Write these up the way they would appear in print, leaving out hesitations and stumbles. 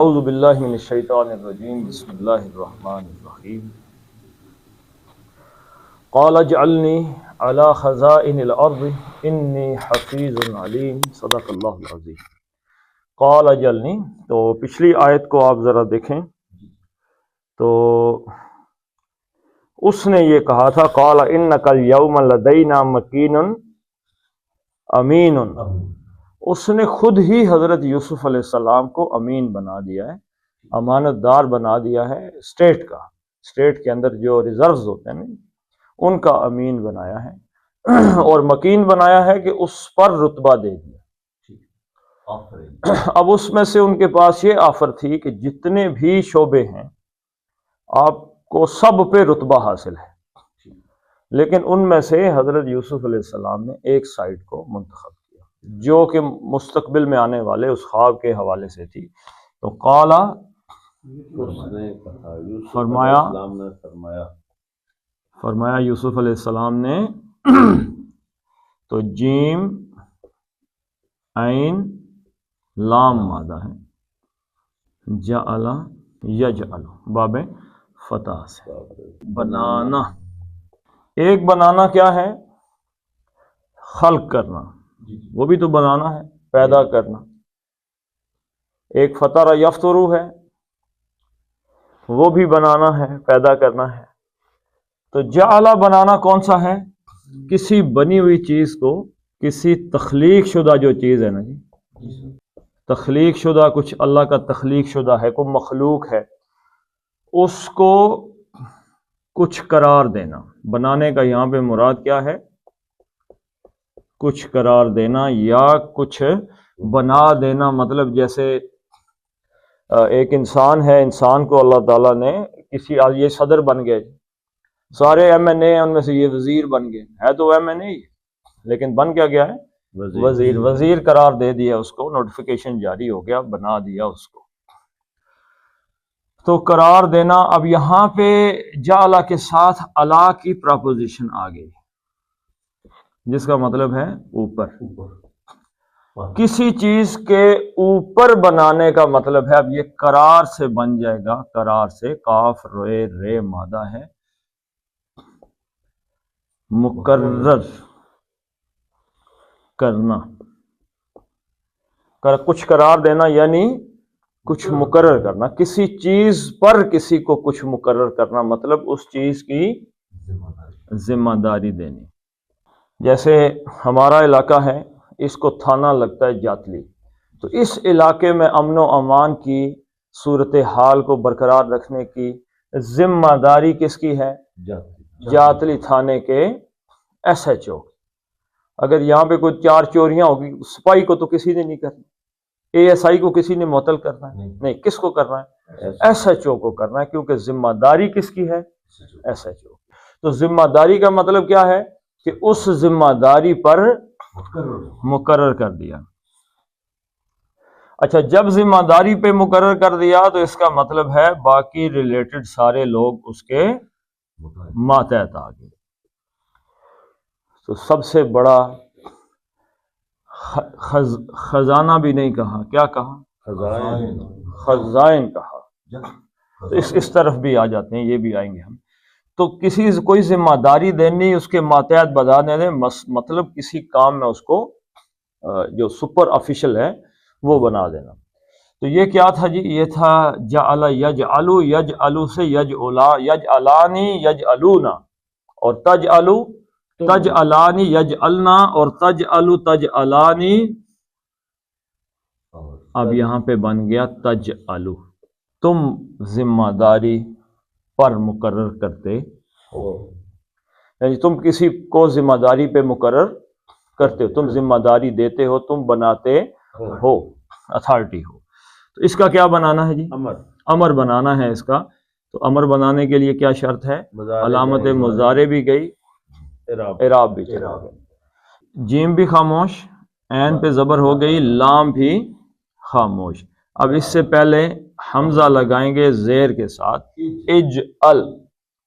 اعوذ باللہ من الشیطان الرجیم بسم اللہ الرحمن الرحیم قال اجعلنی علی خزائن الارض انی حفیظ علیم صدق اللہ العظیم۔ قال اجعلنی، تو پچھلی آیت کو آپ ذرا دیکھیں تو اس نے یہ کہا تھا قال انک الیوم لدینا مکین امین، اس نے خود ہی حضرت یوسف علیہ السلام کو امین بنا دیا ہے، امانت دار بنا دیا ہے اسٹیٹ کا، اسٹیٹ کے اندر جو ریزروز ہوتے ہیں نا ان کا امین بنایا ہے، اور مکین بنایا ہے کہ اس پر رتبہ دے دیا۔ اب اس میں سے ان کے پاس یہ آفر تھی کہ جتنے بھی شعبے ہیں آپ کو سب پہ رتبہ حاصل ہے، لیکن ان میں سے حضرت یوسف علیہ السلام نے ایک سائٹ کو منتخب کیا جو کہ مستقبل میں آنے والے اس خواب کے حوالے سے تھی۔ تو قالا، فرمایا یوسف علیہ السلام نے، تو جیم عین لام مادہ ہے، جعل یجعل باب فتح سے، بنانا۔ ایک بنانا کیا ہے؟ خلق کرنا، وہ بھی تو بنانا ہے، پیدا کرنا۔ ایک فطر یفطر ہے، وہ بھی بنانا ہے، پیدا کرنا ہے۔ تو جعل بنانا کون سا ہے؟ کسی بنی ہوئی چیز کو، کسی تخلیق شدہ جو چیز ہے نا جی، تخلیق شدہ، کچھ اللہ کا تخلیق شدہ ہے، کوئی مخلوق ہے، اس کو کچھ قرار دینا۔ بنانے کا یہاں پہ مراد کیا ہے؟ کچھ قرار دینا یا کچھ بنا دینا۔ مطلب جیسے ایک انسان ہے، انسان کو اللہ تعالیٰ نے کسی، یہ صدر بن گئے، سارے ایم این اے ہیں، ان میں سے یہ وزیر بن گئے، ہے تو ایم این اے ہی لیکن بن کیا گیا ہے؟ وزیر۔ وزیر قرار دے دیا اس کو، نوٹیفیکیشن جاری ہو گیا، بنا دیا اس کو۔ تو قرار دینا۔ اب یہاں پہ جعل کے ساتھ الا کی پراپوزیشن آ گئی، جس کا مطلب ہے اوپر۔ کسی چیز کے اوپر بنانے کا مطلب ہے، اب یہ قرار سے بن جائے گا، قرار سے، قاف رے مادہ ہے، مقرر کرنا، کچھ قرار دینا یعنی کچھ مقرر کرنا۔ کسی چیز پر کسی کو کچھ مقرر کرنا، مطلب اس چیز کی ذمہ داری دینی۔ جیسے ہمارا علاقہ ہے، اس کو تھانہ لگتا ہے جاتلی، تو اس علاقے میں امن و امان کی صورتحال کو برقرار رکھنے کی ذمہ داری کس کی ہے؟ جاتلی تھانے کے ایس ایچ او۔ اگر یہاں پہ کوئی 4 چوریاں ہوگی، سپاہی کو تو کسی نے نہیں کرنا، اے ایس آئی کو کسی نے معطل کرنا ہے نہیں، کس کو کرنا ہے؟ ایس ایچ او کو کرنا ہے، کیونکہ ذمہ داری کس کی ہے؟ S H O. تو ذمہ داری کا مطلب کیا ہے کہ اس ذمہ داری پر مقرر کر دیا۔ اچھا، جب ذمہ داری پہ مقرر کر دیا تو اس کا مطلب ہے باقی ریلیٹڈ سارے لوگ اس کے ماتحت آ گئے۔ تو سب سے بڑا خزانہ بھی نہیں کہا، کیا کہا؟ خزائن کہا۔ تو اس طرف بھی آ جاتے ہیں، یہ بھی آئیں گے ہم۔ تو کوئی ذمہ داری دینی، اس کے ماتحت بتا دینے، مطلب کسی کام میں اس کو جو سپر آفیشل ہے وہ بنا دینا۔ تو یہ کیا تھا جی؟ یہ تھا جعل یجعلو، یجعلو سے یجعلا، یجعلانی یجعلونا، اور تجعلو تجعلانی یجعلنا، اور تجعلو تجعلانی۔ اب یہاں پہ بن گیا تجعلو، تم ذمہ داری پر مقرر کرتے ہو، یعنی تم کسی کو ذمہ داری پہ مقرر کرتے ہو، تم ذمہ داری دیتے ہو، تم بناتے ہو، اتھارٹی ہو۔ تو اس کا کیا بنانا ہے جی؟ امر بنانا ہے اس کا۔ تو امر بنانے کے لیے کیا شرط ہے؟ علامت مضارع بھی گئی، اعراب بھی چلا گیا، جیم بھی خاموش، عین پہ زبر ہو گئی، لام بھی خاموش۔ اب اس سے پہلے حمزہ لگائیں گے زیر کے ساتھ، اجعل،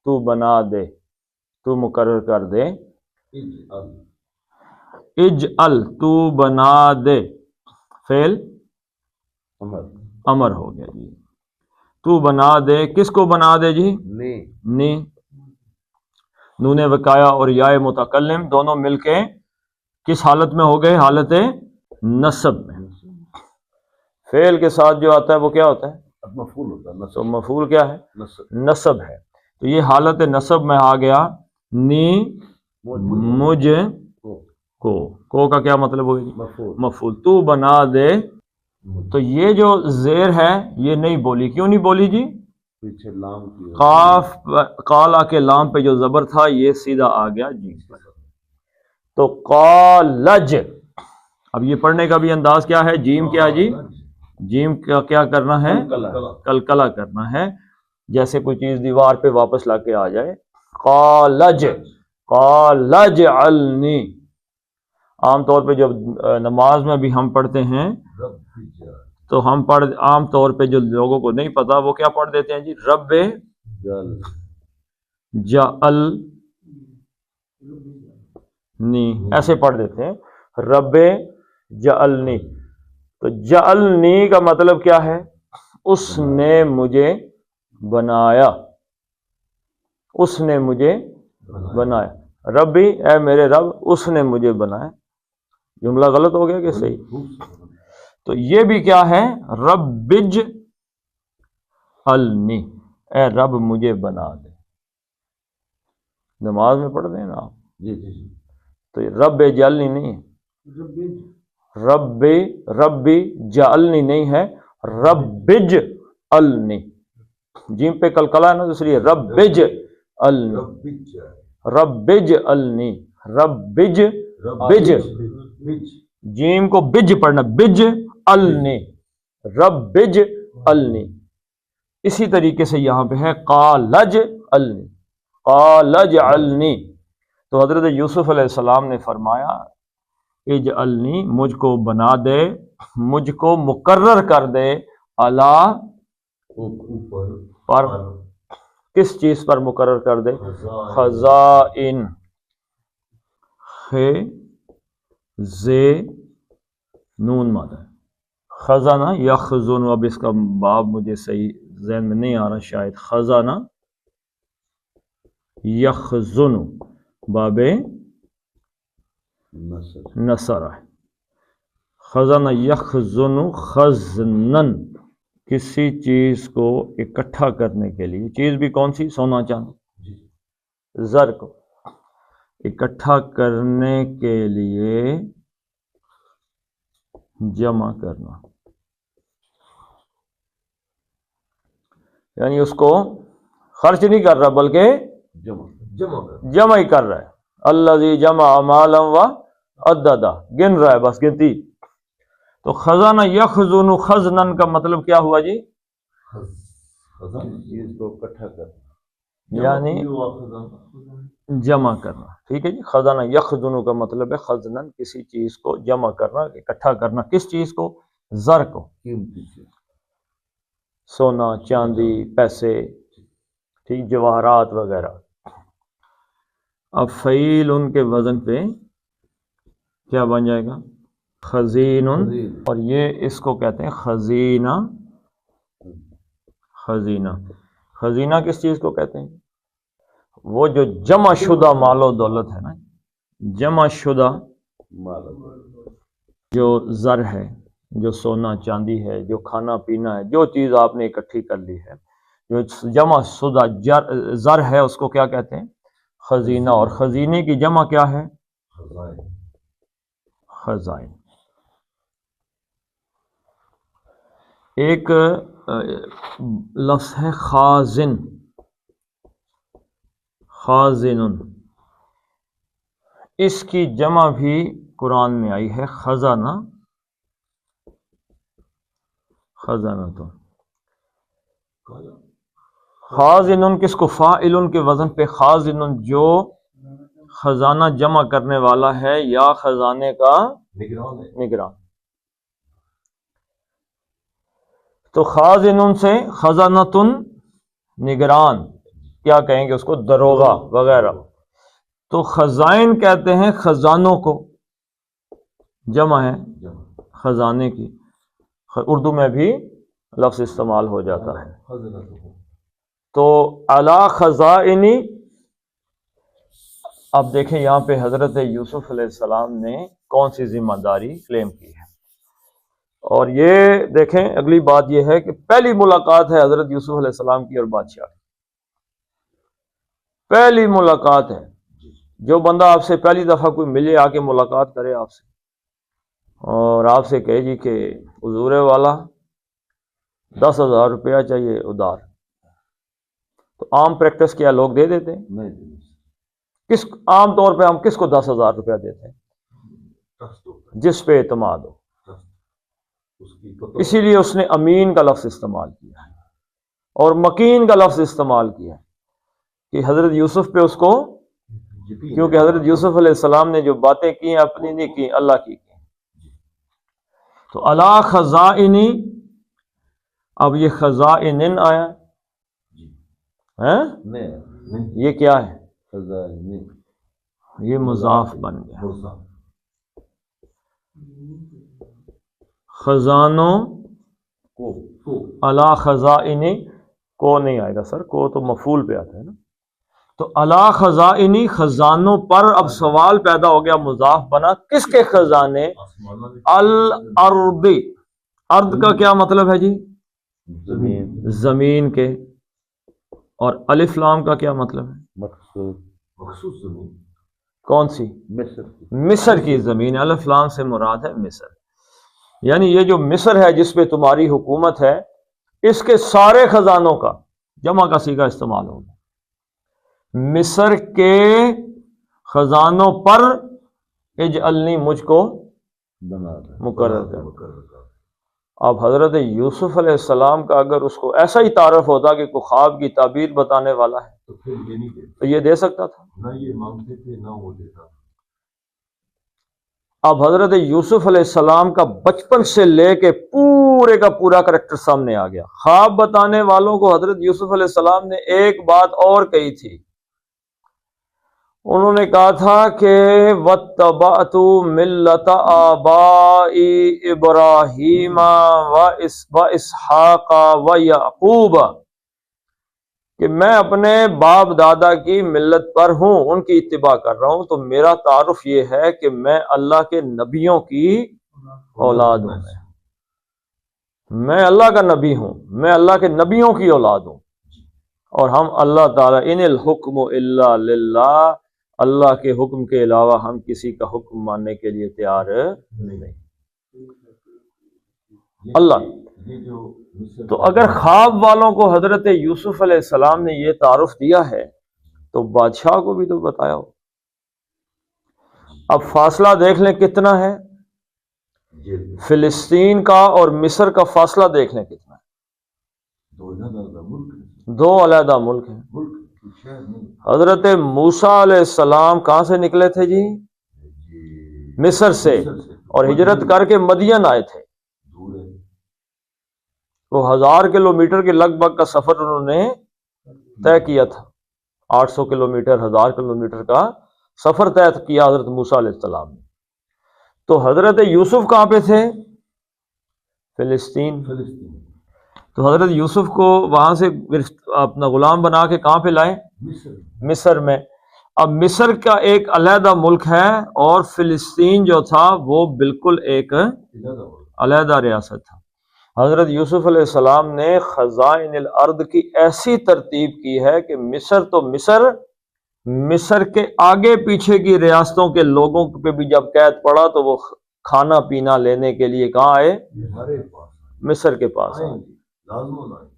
تو بنا دے، تو مقرر کر دے، اجعل، تو بنا دے، فعل امر ہو گیا جی. تو بنا دے، کس کو بنا دے جی؟ نی. نون وقایا اور یائے متکلم دونوں مل کے کس حالت میں ہو گئے؟ حالت نصب میں. فعل کے ساتھ جو آتا ہے وہ کیا ہوتا ہے؟ مفعول ہوتا ہے. تو مفعول کیا ہے؟ نصب. نصب ہے. تو یہ حالت نصب میں آ گیا. نی مجھ کو کا کیا مطلب ہوگا جی؟ مفعول. تو بنا دے. تو یہ جو زیر ہے یہ نہیں بولی. کیوں نہیں بولی جی؟ پیچھے لام کی قاف قالا کے لام پہ جو زبر تھا یہ سیدھا آ گیا جی. تو قالج. اب یہ پڑھنے کا بھی انداز کیا ہے؟ جیم کیا جی؟ جیم کا کیا کرنا ہے؟ کلکلا کرنا ہے، جیسے کوئی چیز دیوار پہ واپس لا کے آ جائے. قالج قالج علنی. عام طور پہ جب نماز میں بھی ہم پڑھتے ہیں تو ہم عام طور پہ جو لوگوں کو نہیں پتا وہ کیا پڑھ دیتے ہیں جی؟ رب جعلنی ایسے پڑھ دیتے ہیں. رب جعلنی. تو جعلنی کا مطلب کیا ہے؟ اس نے مجھے بنایا. اس نے مجھے بنایا. ربی اے میرے رب، اس نے مجھے بنایا. جملہ غلط ہو گیا کہ صحیح؟ تو یہ بھی کیا ہے؟ ربج النی، اے رب مجھے بنا دے. نماز میں پڑھتے ہیں نا آپ. تو یہ رب جعلنی نہیں ہے. ربی جعلنی نہیں ہے، ربج النی. جیم پہ کلکلا ہے نا، تو اس لیے ربج النی. ربج النی. ربج بج. جیم کو بج پڑھنا. بج النی. ربج النی. اسی طریقے سے یہاں پہ ہے قالج النی. قالج النی. تو حضرت یوسف علیہ السلام نے فرمایا اجعلنی، مجھ کو بنا دے، مجھ کو مقرر کر دے. اللہ پر کس چیز پر مقرر کر دے؟ خزائن. زے نون مادہ خزانہ یخزن. اب اس کا باب مجھے صحیح ذہن میں نہیں آ رہا شاید. خزانہ یخزن باب نصر ہے. خزانہ یخزن خزنن، کسی چیز کو اکٹھا کرنے کے لیے. چیز بھی کون سی؟ سونا چاندی. زر کو اکٹھا کرنے کے لیے جمع کرنا، یعنی اس کو خرچ نہیں کر رہا بلکہ جمع ہی کر رہا ہے. الذی جمع مالا و عددا، گن رہا ہے بس گنتی. تو خزانہ یخزن خزنن کا مطلب کیا ہوا جی؟ چیز کو اکٹھا کرنا یعنی جمع کرنا. ٹھیک ہے جی. خزانہ یخزن کا مطلب ہے خزنن، کسی چیز کو جمع کرنا، اکٹھا کرنا. کس چیز کو؟ زر کو، سونا چاندی پیسے، ٹھیک، جواہرات وغیرہ. اب فعیل ان کے وزن پہ کیا بن جائے گا؟ خزین. اور یہ اس کو کہتے ہیں خزینہ. خزینہ خزینہ کس چیز کو کہتے ہیں؟ وہ جو جمع شدہ مال و دولت ہے نا، جمع شدہ جو زر ہے، جو سونا چاندی ہے، جو کھانا پینا ہے، جو چیز آپ نے اکٹھی کر لی ہے، جو جمع شدہ زر ہے اس کو کیا کہتے ہیں؟ خزینہ. اور خزینے کی جمع کیا ہے؟ خزائن. ایک لفظ ہے خازن. خازن، اس کی جمع بھی قرآن میں آئی ہے خزانہ. خزانہ تو خازن کس کو؟ فاعل کے وزن پہ خازن، جو خزانہ جمع کرنے والا ہے یا خزانے کا نگران. تو خازن سے خزانتن نگران، کیا کہیں گے اس کو؟ دروغہ وغیرہ. تو خزائن کہتے ہیں خزانوں کو، جمع ہے خزانے کی. اردو میں بھی لفظ استعمال ہو جاتا ہے۔ حضرت تو علی خزائنی، اب دیکھیں یہاں پہ حضرت یوسف علیہ السلام نے کون سی ذمہ داری کلیم کی ہے، اور یہ دیکھیں اگلی بات یہ ہے کہ پہلی ملاقات ہے حضرت یوسف علیہ السلام کی اور بادشاہ کی، پہلی ملاقات ہے۔ جو بندہ آپ سے پہلی دفعہ کوئی ملے، آ کے ملاقات کرے آپ سے اور آپ سے کہے جی کہ حضور والا 10,000 روپیہ چاہیے ادھار، تو عام پریکٹس کیا لوگ دے دیتے ہیں؟ نہیں، کس عام طور پہ ہم کس کو 10,000 روپیہ دیتے ہیں؟ ٹرسٹ ہوتا جس پہ اعتماد ہو۔ ہے، اس کی تو اسی لیے اس نے امین کا لفظ استعمال کیا ہے اور مکین کا لفظ استعمال کیا ہے کہ حضرت یوسف پہ اس کو، یقین کیونکہ حضرت یوسف علیہ السلام نے جو باتیں کی ہیں اپنی نہیں کی، اللہ کی کی۔ تو علی خزائنی، اب یہ خزائن آیا جی ہے، نہیں یہ کیا ہے؟ خزائن یہ مضاف بن گیا، مضاف خزانوں کو علی خزائنی، کو نہیں آئے گا سر، کو تو مفعول پہ آتا ہے نا، تو علی خزائنی، خزانوں پر۔ اب سوال پیدا ہو گیا، مضاف بنا، کس کے خزانے؟ الارض، ارض کا کیا مطلب ہے جی؟ زمین زمین کے، اور الف لام کا کیا مطلب ہے؟ مخصوص زمین کون سی؟ مصر کی مصر کی زمین، الف لام سے مراد ہے مصر، یعنی یہ جو مصر ہے جس پہ تمہاری حکومت ہے، اس کے سارے خزانوں کا جمع کا صیغہ استعمال ہوگا، مصر کے خزانوں پر اجعلنی، مجھ کو بنا دیں، مقرر کر۔ مقرر کر۔ اب حضرت یوسف علیہ السلام کا اگر اس کو ایسا ہی تعارف ہوتا کہ کوئی خواب کی تعبیر بتانے والا ہے تو پھر یہ نہیں دیتے، تو یہ دے سکتا تھا؟ نہ یہ مانگتے تھے نہ وہ دیتا۔ اب حضرت یوسف علیہ السلام کا بچپن سے لے کے پورے کا پورا کریکٹر سامنے آ گیا۔ خواب بتانے والوں کو حضرت یوسف علیہ السلام نے ایک بات اور کہی تھی، انہوں نے کہا تھا کہ وَاتَّبَعْتُ مِلَّةَ آبَاءِ إِبْرَاهِيمَ وَإِسْحَاقَ وَيَعْقُوبَ، کہ میں اپنے باپ دادا کی ملت پر ہوں، ان کی اتباع کر رہا ہوں، تو میرا تعارف یہ ہے کہ میں اللہ کے نبیوں کی اولاد ہوں، میں اللہ کا نبی ہوں، میں اللہ کے نبیوں کی اولاد ہوں، اور ہم اللہ تعالیٰ ان الحکم الا للہ، اللہ کے حکم کے علاوہ ہم کسی کا حکم ماننے کے لیے تیار نہیں۔ اللہ، یہ جو مصر تو اگر خواب والوں کو حضرت یوسف علیہ السلام نے یہ تعارف دیا ہے تو بادشاہ کو بھی تو بتایا ہو۔ اب فاصلہ دیکھ لیں کتنا ہے، فلسطین کا اور مصر کا فاصلہ دیکھ لیں کتنا ہے، دو علیحدہ ملک ہیں، دو علیحدہ ملک ہیں۔ ملک کی شہر نہیں۔ حضرت موسیٰ علیہ السلام کہاں سے نکلے تھے جی؟ جی مصر سے، اور ہجرت کر کے مدین آئے تھے، دور ہے، وہ 1000 کلومیٹر کے لگ بھگ کا سفر انہوں نے طے کیا تھا، 800 کلومیٹر، 1000 کلومیٹر کا سفر طے کیا حضرت موسیٰ علیہ السلام نے۔ تو حضرت یوسف کہاں پہ تھے؟ فلسطین۔ فلسطین، تو حضرت یوسف کو وہاں سے اپنا غلام بنا کے کہاں پہ لائے؟ مصر، مصر میں۔ اب مصر کا ایک علیحدہ ملک ہے اور فلسطین جو تھا وہ بالکل ایک علیحدہ ملک۔ علیحدہ ریاست تھا۔ حضرت یوسف علیہ السلام نے خزائن الارض کی ایسی ترتیب کی ہے کہ مصر تو مصر کے آگے پیچھے کی ریاستوں کے لوگوں پہ بھی جب قید پڑا تو وہ کھانا پینا لینے کے لیے کہاں آئے؟ ہمارے پاس مصر کے پاس آئے۔ آئیں گے، لازم آئیں گے۔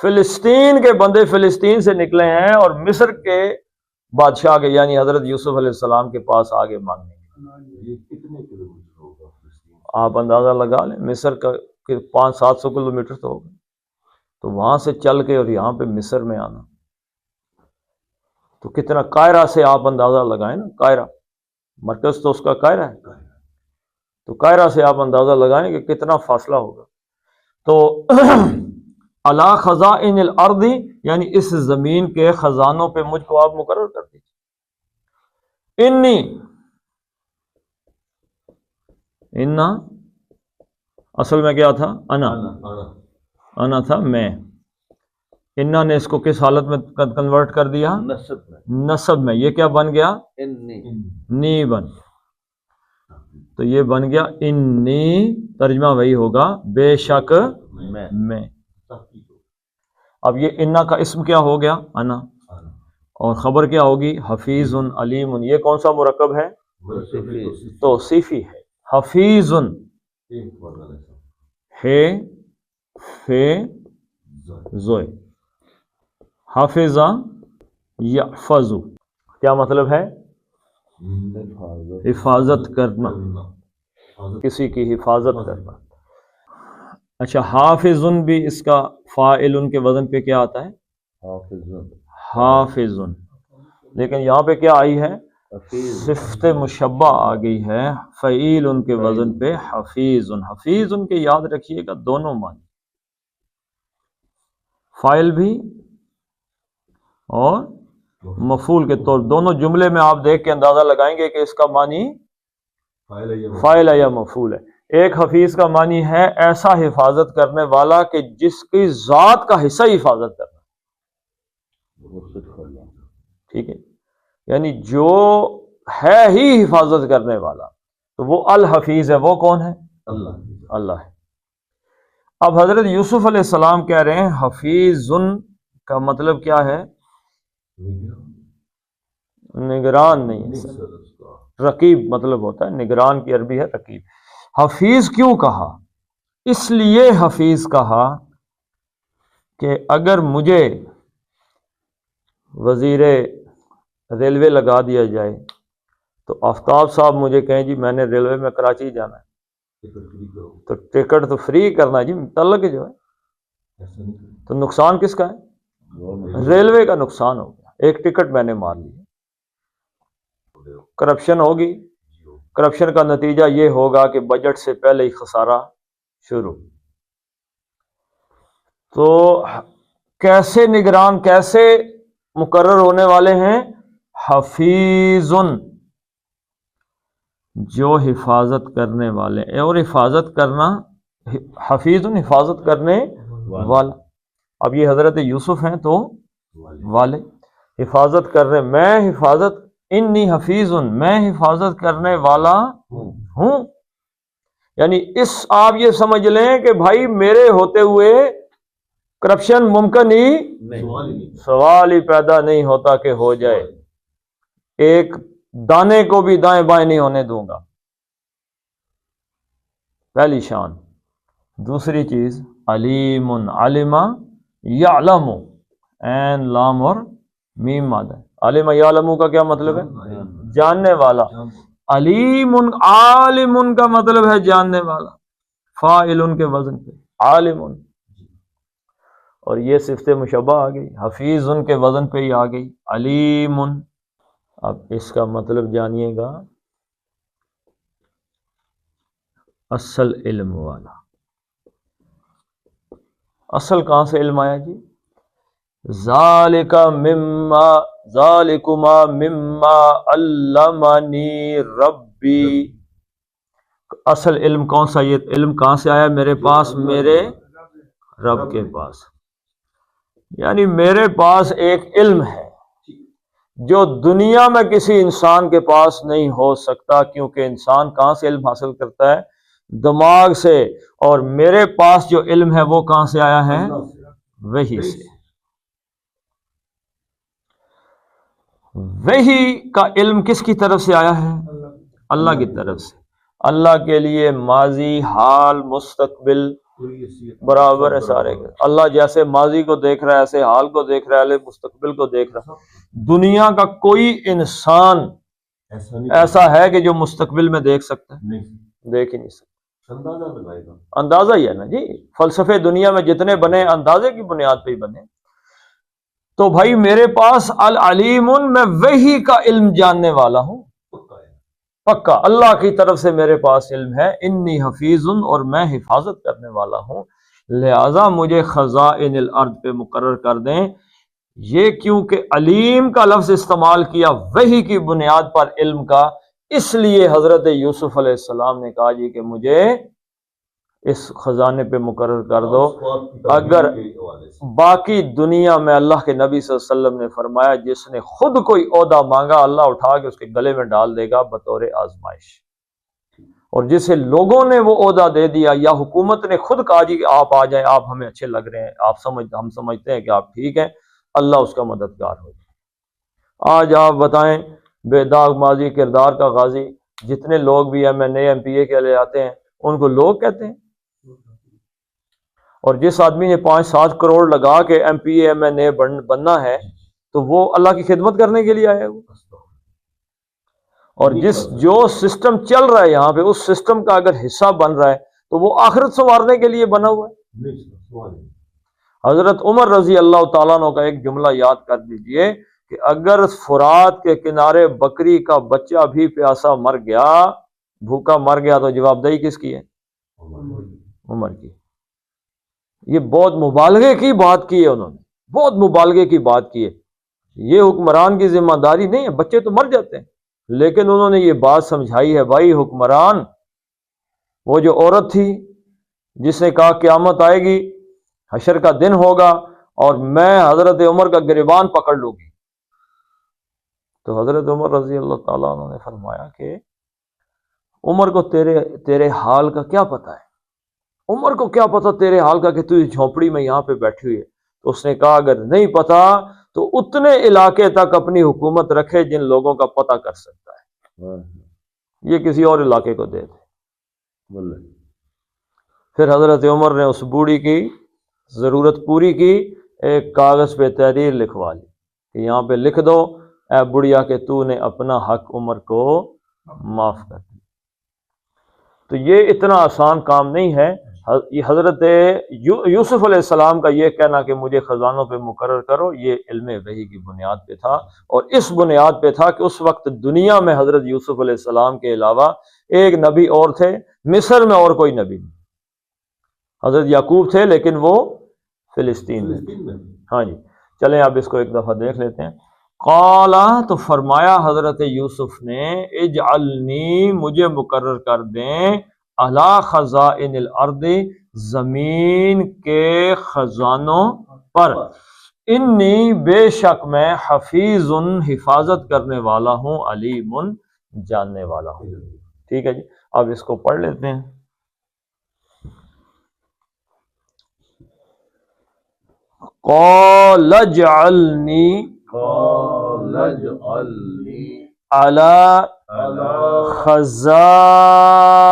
فلسطین کے بندے فلسطین سے نکلے ہیں اور مصر کے بادشاہ کے یعنی حضرت یوسف علیہ السلام کے پاس آگے مانگنے کے۔ یہ کتنے کلومیٹر ہوگا فلسطین؟ آپ اندازہ لگا لیں، مصر کا 500-700 کلومیٹر تو ہوگا، تو وہاں سے چل کے اور یہاں پہ مصر میں آنا تو کتنا، قاہرہ سے آپ اندازہ لگائیں نا، قاہرہ مرکز تو اس کا قاہرہ ہے، تو قاہرہ سے آپ اندازہ لگائیں کہ کتنا فاصلہ ہوگا۔ تو علی خزائن الارض، یعنی اس زمین کے خزانوں پہ مجھ کو آپ مقرر کر دیجیے۔ انا اصل میں کیا تھا؟ انا، آنا انا تھا میں، انا نے اس کو کس حالت میں کنورٹ کر دیا؟ نسب میں نسب میں. یہ کیا بن گیا؟ انی نی بن گیا. تو یہ بن گیا انی، ترجمہ وہی ہوگا بے شک میں. اب یہ انا کا اسم کیا ہو گیا؟ انا. اور خبر کیا ہوگی؟ حفیظ علیم. یہ کون سا مرکب ہے؟ توصیفی ہے. حفیظ ہے فے زوئے، حافظہ یحفظ، کیا مطلب ہے؟ حفاظت کرنا، کسی کی حفاظت کرنا. اچھا، حافظ بھی اس کا فاعل کے وزن پہ کیا آتا ہے؟ حافظ. لیکن یہاں پہ کیا آئی ہے؟ صفت مشبہ آ گئی ہے فعیل ان کے وزن پہ حفیظ. حفیظ ان کے یاد رکھیے گا دونوں معنی، فاعل بھی اور مفعول کے طور. دونوں جملے میں آپ دیکھ کے اندازہ لگائیں گے کہ اس کا معنی فاعل ہے یا مفعول ہے. ایک حفیظ کا معنی ہے ایسا حفاظت کرنے والا کہ جس کی ذات کا حصہ حفاظت کرنا. ٹھیک ہے، یعنی جو ہے ہی حفاظت کرنے والا، تو وہ الحفیظ ہے. وہ کون ہے؟ اللہ ہے. اب حضرت یوسف علیہ السلام کہہ رہے ہیں حفیظ کا مطلب کیا ہے؟ نگران نہیں ہے، رقیب مطلب ہوتا ہے. نگران کی عربی ہے رقیب. حفیظ کیوں کہا؟ اس لیے حفیظ کہا کہ اگر مجھے وزیر ریلوے لگا دیا جائے تو آفتاب صاحب مجھے کہیں جی میں نے ریلوے میں کراچی جانا ہے، تو ٹکٹ تو فری کرنا جی متعلق جو ہے، تو نقصان کس کا ہے؟ ریلوے کا نقصان ہو گیا. ایک ٹکٹ میں نے مار لی. کرپشن ہوگی، کرپشن کا نتیجہ یہ ہوگا کہ بجٹ سے پہلے ہی خسارہ شروع. تو کیسے نگران، کیسے مقرر ہونے والے ہیں؟ حفیظ، جو حفاظت کرنے والے. اور حفاظت کرنا، حفیظ حفاظت کرنے والا. اب یہ حضرت یوسف ہیں تو والے حفاظت کر رہے. میں حفاظت، انی حفیظ، میں حفاظت کرنے والا ہوں. یعنی آپ یہ سمجھ لیں کہ بھائی میرے ہوتے ہوئے کرپشن ممکن ہی سوال ہی پیدا نہیں ہوتا کہ ہو جائے. ایک دانے کو بھی دائیں بائیں نہیں ہونے دوں گا. پہلی شان. دوسری چیز علیم، علم یعلم، عین لام اور میم مادہ. علم یعلم کا کیا مطلب ہے؟ جاننے والا. علیم، عالم کا مطلب ہے جاننے والا، فاعل کے وزن پہ عالم. اور یہ صفت مشبہ آ گئی، حفیظ کے وزن پہ ہی آ گئی علیم. اب اس کا مطلب جانیے گا، اصل علم والا. اصل کہاں سے علم آیا جی؟ ذالکما مما علمنی ربی. اصل علم کون سا؟ یہ علم کہاں سے آیا میرے پاس؟ میرے رب کے پاس. یعنی میرے پاس ایک علم ہے جو دنیا میں کسی انسان کے پاس نہیں ہو سکتا، کیونکہ انسان کہاں سے علم حاصل کرتا ہے؟ دماغ سے. اور میرے پاس جو علم ہے وہ کہاں سے آیا ہے؟ وحی سے. وحی کا علم کس کی طرف سے آیا ہے؟ اللہ کی طرف سے. اللہ کے لیے ماضی، حال، مستقبل برابر ہے سارے. اللہ جیسے ماضی کو دیکھ رہا ہے ایسے حال کو دیکھ رہا ہے، مستقبل کو دیکھ رہا ہے. دنیا کا کوئی انسان ایسا ہے کہ جو مستقبل میں دیکھ سکتا ہے؟ دیکھ ہی نہیں سکتا. اندازہ ہی ہے نا جی. فلسفے دنیا میں جتنے بنے اندازے کی بنیاد پہ ہی بنے. تو بھائی میرے پاس العلیم، میں وحی کا علم جاننے والا ہوں پکا. اللہ کی طرف سے میرے پاس علم ہے. انی حفیظ، اور میں حفاظت کرنے والا ہوں. لہذا مجھے خزائن الارض پہ مقرر کر دیں. یہ کیونکہ علیم کا لفظ استعمال کیا وحی کی بنیاد پر علم کا، اس لیے حضرت یوسف علیہ السلام نے کہا جی کہ مجھے اس خزانے پہ مقرر کر دو۔ اگر باقی دنیا میں اللہ کے نبی صلی اللہ علیہ وسلم نے فرمایا جس نے خود کوئی عہدہ مانگا اللہ اٹھا کے اس کے گلے میں ڈال دے گا بطور آزمائش، اور جسے لوگوں نے وہ عہدہ دے دیا یا حکومت نے خود کہا جی کہ آپ آ جائیں، آپ ہمیں اچھے لگ رہے ہیں، ہم سمجھتے ہیں کہ آپ ٹھیک ہیں، اللہ اس کا مددگار ہو جائے۔ آج آپ بتائیں بے داغ ماضی کردار کا غازی جتنے لوگ بھی ایم پی اے کے لے آتے ہیں ان کو لوگ کہتے ہیں، اور جس آدمی نے 5-7 کروڑ لگا کے ایم پی اے بننا ہے تو وہ اللہ کی خدمت کرنے کے لیے آیا ہے وہ، اور جو سسٹم چل رہا ہے یہاں پہ اس سسٹم کا اگر حصہ بن رہا ہے تو وہ آخرت سنوارنے کے لیے بنا ہوا ہے۔ حضرت عمر رضی اللہ تعالیٰ عنہ کا ایک جملہ یاد کر لیجئے کہ اگر فرات کے کنارے بکری کا بچہ بھی پیاسا مر گیا، بھوکا مر گیا، تو جواب دہی کس کی ہے؟ عمر کی۔ یہ بہت مبالغے کی بات کی ہے انہوں نے، بہت مبالغے کی بات کی ہے۔ یہ حکمران کی ذمہ داری نہیں ہے، بچے تو مر جاتے ہیں، لیکن انہوں نے یہ بات سمجھائی ہے بھائی حکمران، وہ جو عورت تھی جس نے کہا قیامت آئے گی، حشر کا دن ہوگا اور میں حضرت عمر کا گریبان پکڑ لوں گی، تو حضرت عمر رضی اللہ تعالیٰ عنہ نے فرمایا کہ عمر کو تیرے حال کا کیا پتہ ہے؟ عمر کو کیا پتہ تیرے حال کا کہ تو اس جھونپڑی میں یہاں پہ بیٹھی ہوئی ہے؟ تو اس نے کہا اگر نہیں پتا تو اتنے علاقے تک اپنی حکومت رکھے جن لوگوں کا پتہ کر سکتا ہے، یہ کسی اور علاقے کو دے دے۔ پھر حضرت عمر نے اس بوڑھی کی ضرورت پوری کی، ایک کاغذ پہ تحریر لکھوا لی کہ یہاں پہ لکھ دو اے بڑھیا کہ تو نے اپنا حق عمر کو معاف کر دیا۔ تو یہ اتنا آسان کام نہیں ہے۔ یہ حضرت یوسف علیہ السلام کا یہ کہنا کہ مجھے خزانوں پہ مقرر کرو، یہ علم وحی کی بنیاد پہ تھا، اور اس بنیاد پہ تھا کہ اس وقت دنیا میں حضرت یوسف علیہ السلام کے علاوہ ایک نبی اور تھے، مصر میں اور کوئی نبی نہیں۔ حضرت یعقوب تھے لیکن وہ فلسطین میں تھے۔ ہاں جی، چلیں اب اس کو ایک دفعہ دیکھ لیتے ہیں۔ قالا، تو فرمایا حضرت یوسف نے، اجعلنی، مجھے مقرر کر دیں، علی خزائن الارض، زمین کے خزانوں پر، انی، بے شک میں، حفیظ، حفاظت کرنے والا ہوں، علیم، جاننے والا ہوں۔ ٹھیک ہے جی، اب اس کو پڑھ لیتے ہیں۔ قال اجعلنی علی خزائن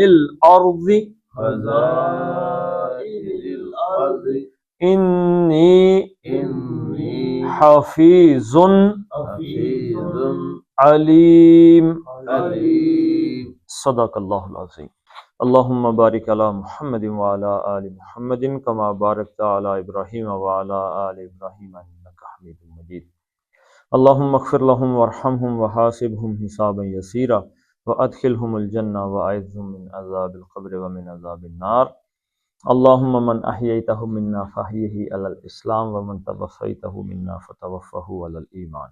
الارض انی حفیظ علیم۔ صدق اللہ العظیم۔ اللہم بارک علی محمد وعلی آل محمد کما بارکت علی ابراہیم وعلی آل ابراہیم انک حمید مجید۔ اللہم اغفر لهم وارحمهم وحاسبهم حسابا یسیرا وادخلهم الجنہ واعذهم من عذاب القبر ومن عذاب النار۔ اللہم من احییتہ منا فاحیہ علی الاسلام ومن توفیتہ منا فتوفہ علی الایمان۔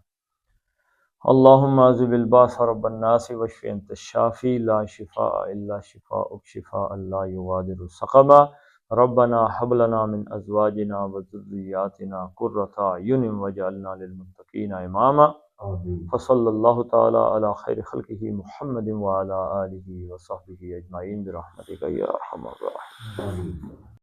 اللہم اذہب الباس رب الناس واشف انت الشافی لا شفاء الا شفاءک شفاء لا یغادر سقما۔ ربنا هب لنا من ازواجنا وذریاتنا قرۃ اعین واجعلنا للمتقین اماما۔ فصلی اللہ تعالی علی خیر خلقہ محمد وعلی آلہ وصحبہ اجمعین برحمتک یا ارحم الراحمین۔